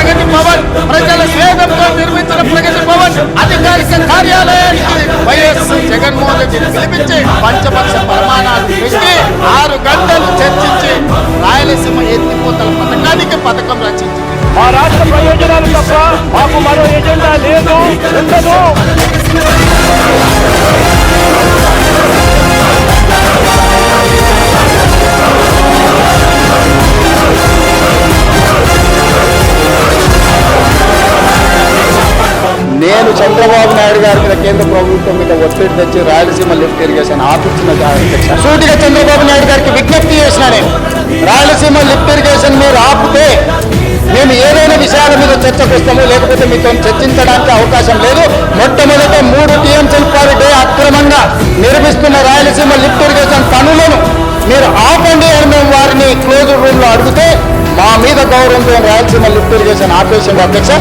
ప్రగతి భవన్, ప్రజల స్వేదంతో నిర్మించిన ప్రగతి భవన్ అధికారిక కార్యాలయానికి వైఎస్ జగన్మోహన్ రెడ్డి పిలిపించి పంచపక్ష ప్రమాణాలు పెట్టి 6 గంటలు చర్చించి రాయలసీమ ఎత్తిపోతల పథకానికి పథకం రచించింది. మా రాష్ట్ర ప్రయోజనాలు తప్ప మాకు మరో ఎజెండా లేదు, ఉండదు. నేను చంద్రబాబు నాయుడు గారి మీద కేంద్ర ప్రభుత్వం మీద ఒత్తిడి తెచ్చి రాయలసీమ లిఫ్ట్ ఇరిగేషన్ ఆపించిన సూటిగా చంద్రబాబు నాయుడు గారికి విజ్ఞప్తి చేసిన నేను, రాయలసీమ లిఫ్ట్ ఇరిగేషన్ మీరు ఆపితే మేము ఏదైనా విషయాల మీద చర్చకు వస్తాము, లేకపోతే మీతో చర్చించడానికి అవకాశం లేదు. మొట్టమొదట 3 టీఎంసీల పర్ డే అక్రమంగా నిర్మిస్తున్న రాయలసీమ లిఫ్ట్ ఇరిగేషన్ పనులను మీరు ఆపండి అని మేము వారిని క్లోజ్ రూమ్ లో అడిగితే మా మీద గౌరవంతో రాయలసీమ లిఫ్ట్ ఇరిగేషన్ ఆపేసింది అధ్యక్ష.